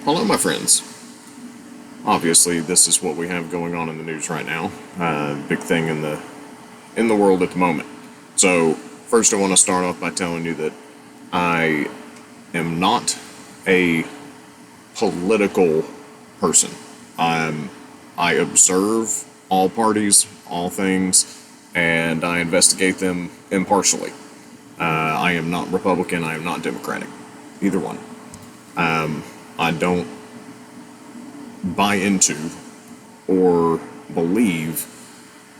Hello, my friends. Obviously, this is what we have going on in the news right now. Big thing in the world at the moment. So, first, I want to start off by telling you that I am not a political person. I observe all parties, all things, and I investigate them impartially. I am not Republican. I am not Democratic. Either one. I don't buy into or believe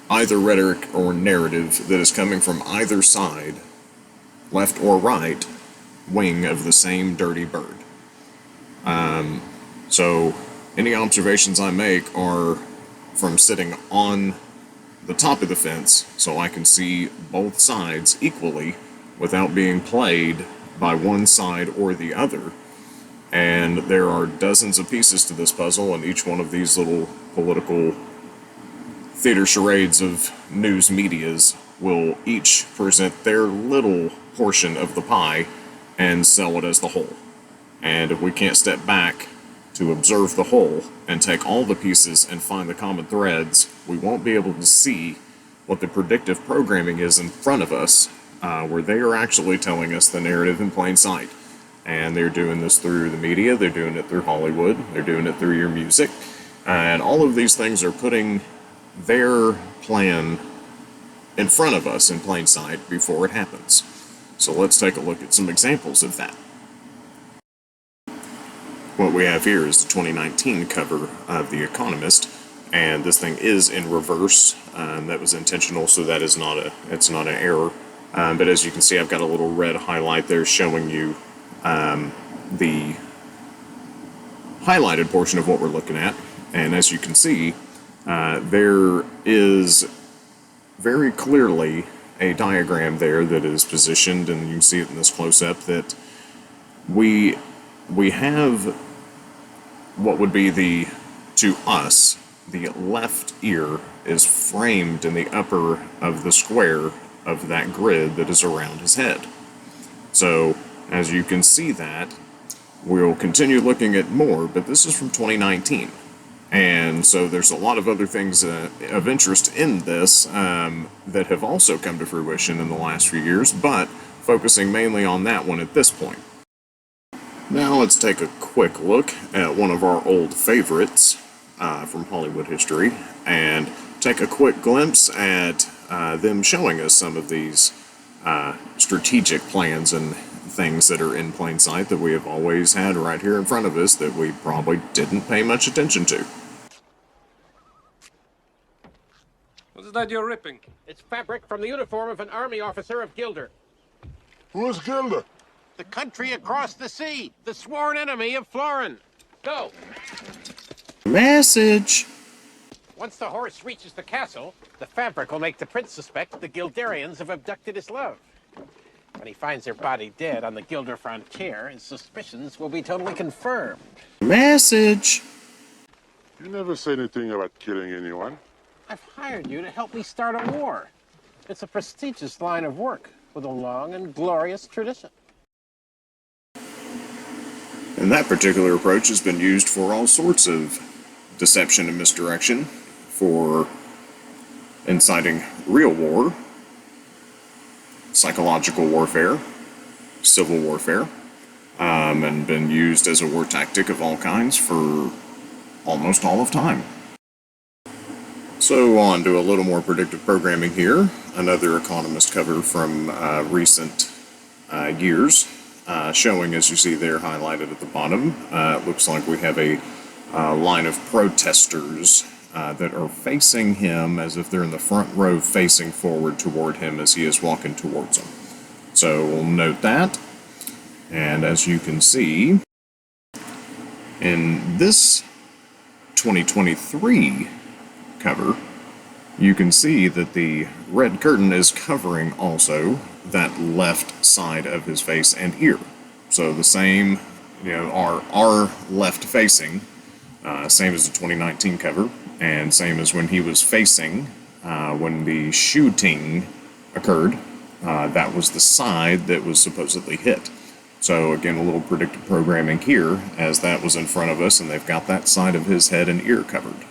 either rhetoric or narrative that is coming from either side, left or right, wing of the same dirty bird. So any observations I make are from sitting on the top of the fence so I can see both sides equally without being played by one side or the other. And there are dozens of pieces to this puzzle, and each one of these little political theater charades of news medias will each present their little portion of the pie and sell it as the whole. And if we can't step back to observe the whole and take all the pieces and find the common threads, we won't be able to see what the predictive programming is in front of us, where they are actually telling us the narrative in plain sight. And they're doing this through the media, they're doing it through Hollywood, they're doing it through your music, and all of these things are putting their plan in front of us in plain sight before it happens. So let's take a look at some examples of that. What we have here is the 2019 cover of The Economist, and this thing is in reverse. That was intentional, so that is not an error. But as you can see, I've got a little red highlight there showing you the highlighted portion of what we're looking at. And as you can see, there is very clearly a diagram there that is positioned, and you can see it in this close-up, that we have what would be to us, the left ear is framed in the upper of the square of that grid that is around his head. So, as you can see that, we'll continue looking at more, but this is from 2019. And so there's a lot of other things of interest in this that have also come to fruition in the last few years, but focusing mainly on that one at this point. Now let's take a quick look at one of our old favorites from Hollywood history and take a quick glimpse at them showing us some of these strategic plans and things that are in plain sight that we have always had right here in front of us that we probably didn't pay much attention to. What's that you're ripping? It's fabric from the uniform of an army officer of Gilder. Who's Gilder? The country across the sea, the sworn enemy of Florin. Go! Message! Once the horse reaches the castle, the fabric will make the prince suspect the Gilderians have abducted his love. When he finds her body dead on the Gilder frontier, his suspicions will be totally confirmed. Message! You never say anything about killing anyone. I've hired you to help me start a war. It's a prestigious line of work with a long and glorious tradition. And that particular approach has been used for all sorts of deception and misdirection, for inciting real war, psychological warfare, civil warfare, and been used as a war tactic of all kinds for almost all of time. So on to a little more predictive programming here. Another Economist cover from recent years, showing, as you see there highlighted at the bottom, it looks like we have a line of protesters that are facing him as if they're in the front row facing forward toward him as he is walking towards them. So we'll note that. And as you can see, in this 2023 cover, you can see that the red curtain is covering also that left side of his face and ear. So the same, are left facing, same as the 2019 cover, and same as when he was facing when the shooting occurred. That was the side that was supposedly hit. So So again, a little predictive programming here, as that was in front of us, and they've got that side of his head and ear covered.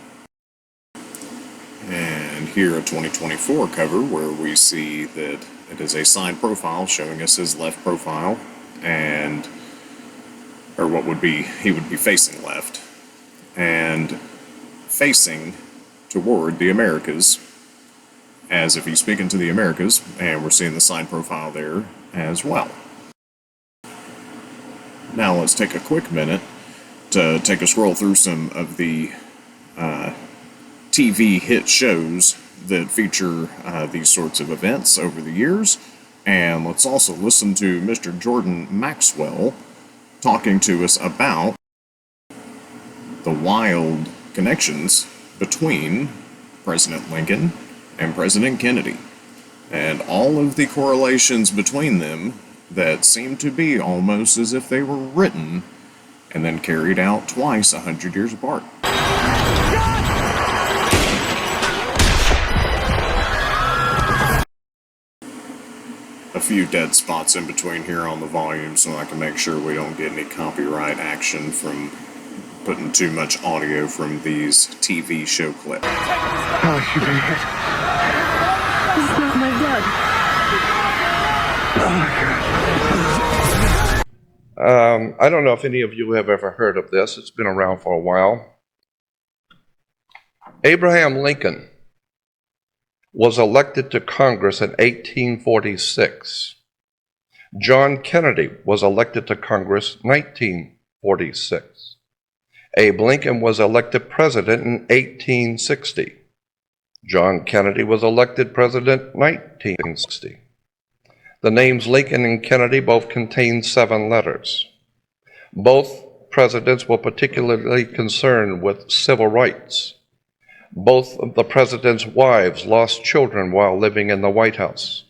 And here a 2024 cover where we see that it is a side profile showing us his left profile, and or what would be, he would be facing left and facing toward the Americas, as if he's speaking to the Americas, and we're seeing the side profile there as well. Now let's take a quick minute to take a scroll through some of the TV hit shows that feature these sorts of events over the years, and let's also listen to Mr. Jordan Maxwell talking to us about the wild connections between President Lincoln and President Kennedy, and all of the correlations between them that seem to be almost as if they were written and then carried out twice 100 years apart. A few dead spots in between here on the volume so I can make sure we don't get any copyright action from putting too much audio from these TV show clips. Oh, you've been hit. This is not my blood. Oh my God. I don't know if any of you have ever heard of this. It's been around for a while. Abraham Lincoln was elected to Congress in 1846. John Kennedy was elected to Congress in 1946. Abe Lincoln was elected president in 1860. John Kennedy was elected president in 1960. The names Lincoln and Kennedy both contain 7 letters. Both presidents were particularly concerned with civil rights. Both of the president's wives lost children while living in the White House.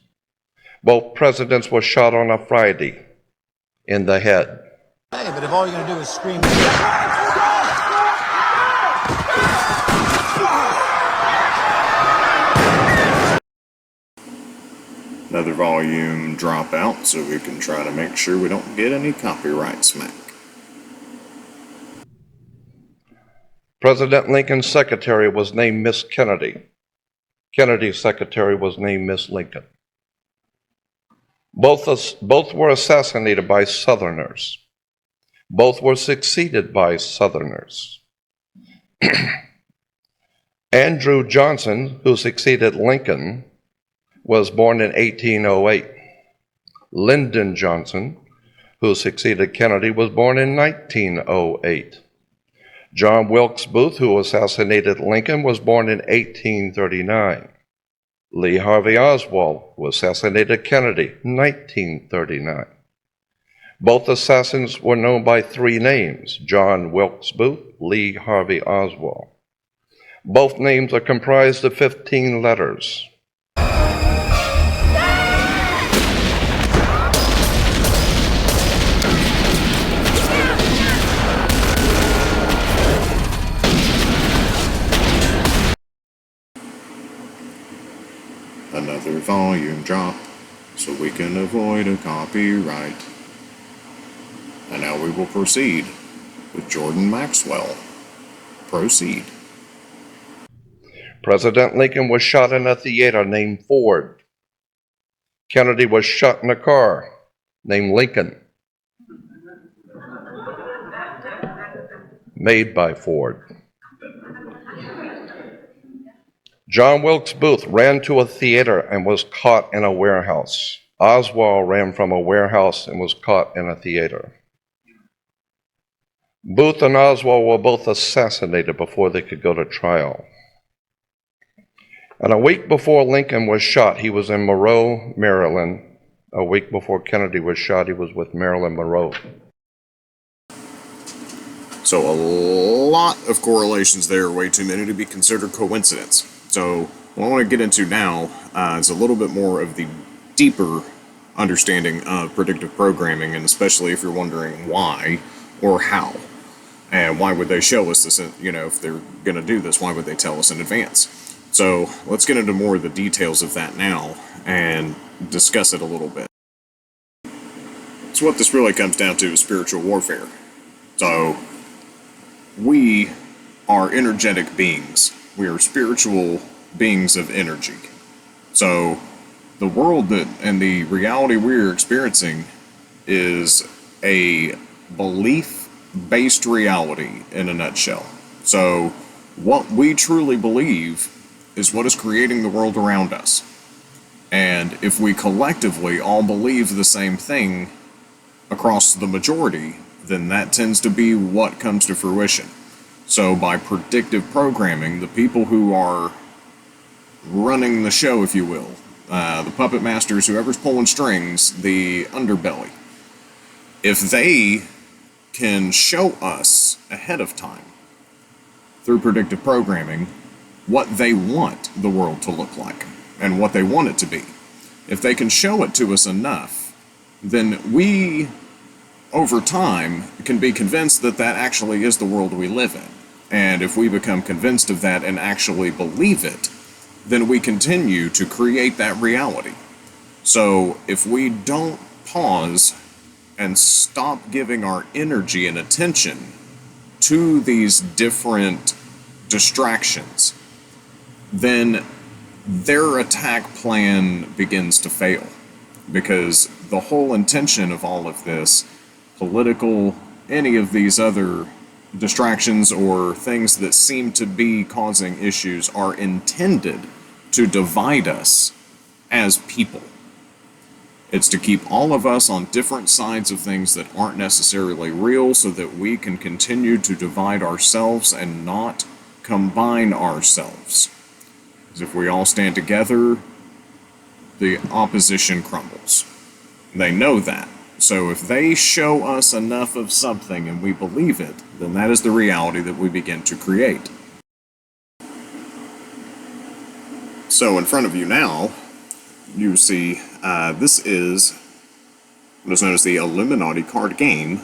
Both presidents were shot on a Friday in the head. Hey, but if all you're going to do is scream... Another volume dropout so we can try to make sure we don't get any copyright smack. President Lincoln's secretary was named Miss Kennedy. Kennedy's secretary was named Miss Lincoln. Both were assassinated by Southerners. Both were succeeded by Southerners. Andrew Johnson, who succeeded Lincoln, was born in 1808. Lyndon Johnson, who succeeded Kennedy, was born in 1908. John Wilkes Booth, who assassinated Lincoln, was born in 1839. Lee Harvey Oswald, who assassinated Kennedy, in 1939. Both assassins were known by 3 names: John Wilkes Booth, Lee Harvey Oswald. Both names are comprised of 15 letters. Another volume drop so we can avoid a copyright. And now we will proceed with Jordan Maxwell. Proceed. President Lincoln was shot in a theater named Ford. Kennedy was shot in a car named Lincoln, made by Ford. John Wilkes Booth ran to a theater and was caught in a warehouse. Oswald ran from a warehouse and was caught in a theater. Booth and Oswald were both assassinated before they could go to trial. And a week before Lincoln was shot, he was in Monroe, Maryland. A week before Kennedy was shot, he was with Marilyn Monroe. So a lot of correlations there, way too many to be considered coincidence. So what I want to get into now is a little bit more of the deeper understanding of predictive programming, and especially if you're wondering why or how. And why would they show us this, if they're going to do this, why would they tell us in advance? So let's get into more of the details of that now and discuss it a little bit. So what this really comes down to is spiritual warfare. So we are energetic beings. We are spiritual beings of energy. So the world and the reality we're experiencing is a belief-based reality in a nutshell. So what we truly believe is what is creating the world around us. And if we collectively all believe the same thing across the majority, then that tends to be what comes to fruition. So by predictive programming, the people who are running the show, if you will, the puppet masters, whoever's pulling strings, the underbelly, if they can show us ahead of time through predictive programming what they want the world to look like and what they want it to be, if they can show it to us enough, then we, over time, can be convinced that that actually is the world we live in. And if we become convinced of that and actually believe it, then we continue to create that reality. So if we don't pause and stop giving our energy and attention to these different distractions, then their attack plan begins to fail. Because the whole intention of all of this, political, any of these other distractions or things that seem to be causing issues, are intended to divide us as people. It's to keep all of us on different sides of things that aren't necessarily real so that we can continue to divide ourselves and not combine ourselves. Because if we all stand together, the opposition crumbles. They know that. So if they show us enough of something and we believe it, then that is the reality that we begin to create. So in front of you now, you see this is what is known as the Illuminati card game.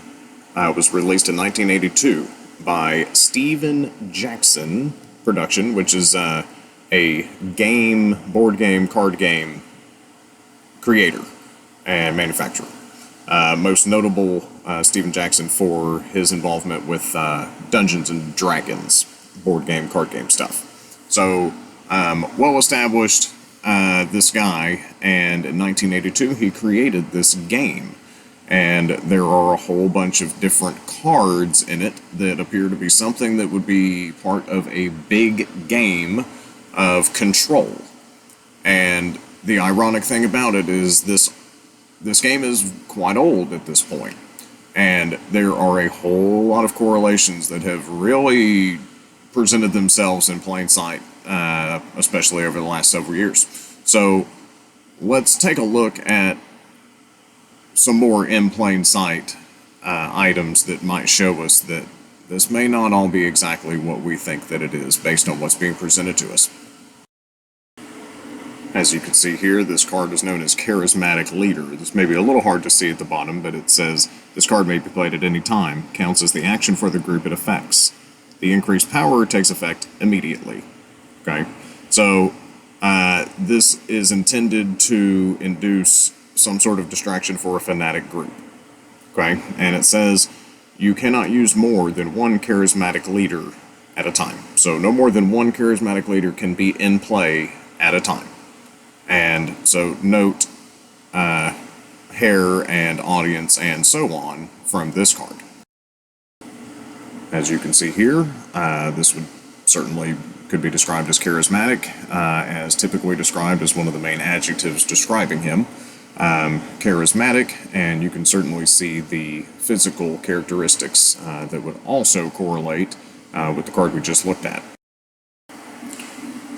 It was released in 1982 by Stephen Jackson Production, which is a board game, card game creator and manufacturer. Most notable, Stephen Jackson, for his involvement with Dungeons and Dragons board game, card game stuff. So, well established, this guy, and in 1982 he created this game. And there are a whole bunch of different cards in it that appear to be something that would be part of a big game of control. And the ironic thing about it is this game is quite old at this point, and there are a whole lot of correlations that have really presented themselves in plain sight, especially over the last several years. So let's take a look at some more in plain sight items that might show us that this may not all be exactly what we think that it is based on what's being presented to us. As you can see here, this card is known as Charismatic Leader. This may be a little hard to see at the bottom, but it says, this card may be played at any time, counts as the action for the group it affects. The increased power takes effect immediately. Okay, so this is intended to induce some sort of distraction for a fanatic group. Okay, and it says you cannot use more than one charismatic leader at a time. So no more than one charismatic leader can be in play at a time. And so note hair and audience and so on from this card. As you can see here, this would certainly could be described as charismatic, as typically described as one of the main adjectives describing him. Charismatic, and you can certainly see the physical characteristics that would also correlate with the card we just looked at.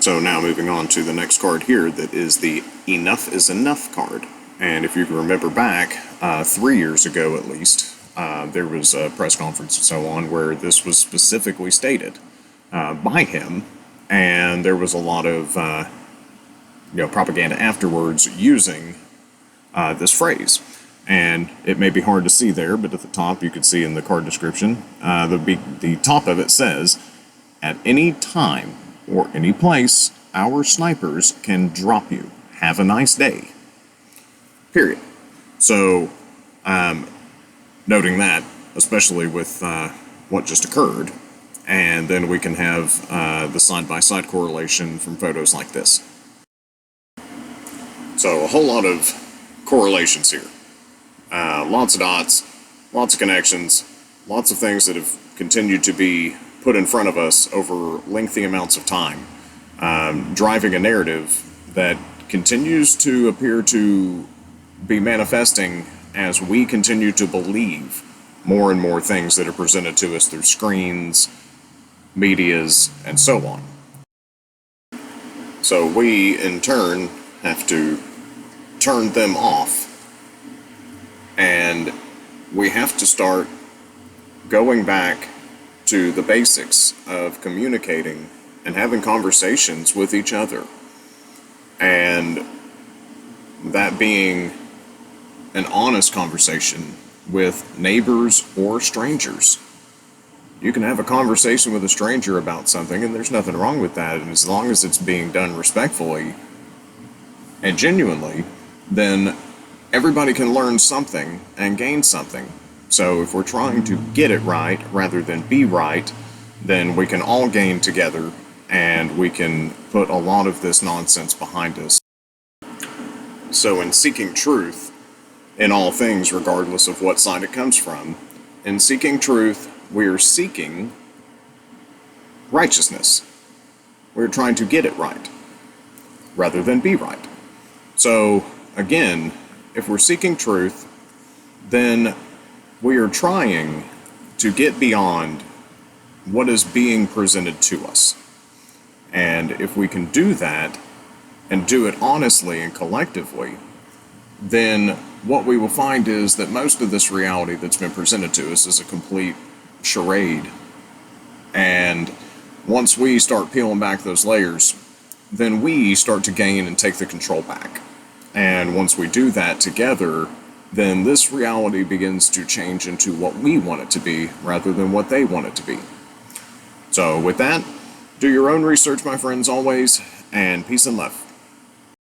So now moving on to the next card here, that is the Enough is Enough card. And if you can remember back 3 years ago at least, there was a press conference and so on where this was specifically stated by him, and there was a lot of propaganda afterwards using this phrase. And it may be hard to see there, but at the top you can see in the card description, the top of it says, "At any time or any place, our snipers can drop you. Have a nice day." Period. So Noting that, especially with what just occurred. And then we can have the side-by-side correlation from photos like this. So a whole lot of correlations here. Lots of dots, lots of connections, lots of things that have continued to be put in front of us over lengthy amounts of time, driving a narrative that continues to appear to be manifesting as we continue to believe more and more things that are presented to us through screens, medias, and so on. So we, in turn, have to turn them off, and we have to start going back to the basics of communicating and having conversations with each other. And that being an honest conversation with neighbors or strangers. You can have a conversation with a stranger about something, and there's nothing wrong with that. And as long as it's being done respectfully and genuinely, then everybody can learn something and gain something. So if we're trying to get it right rather than be right, then we can all gain together, and we can put a lot of this nonsense behind us. So in seeking truth in all things, regardless of what side it comes from, in seeking truth, we are seeking righteousness. We're trying to get it right rather than be right. So again, if we're seeking truth, then we are trying to get beyond what is being presented to us. And if we can do that and do it honestly and collectively, then what we will find is that most of this reality that's been presented to us is a complete charade. And once we start peeling back those layers, then we start to gain and take the control back. And once we do that together, then this reality begins to change into what we want it to be rather than what they want it to be. So with that, do your own research, my friends, always, and peace and love.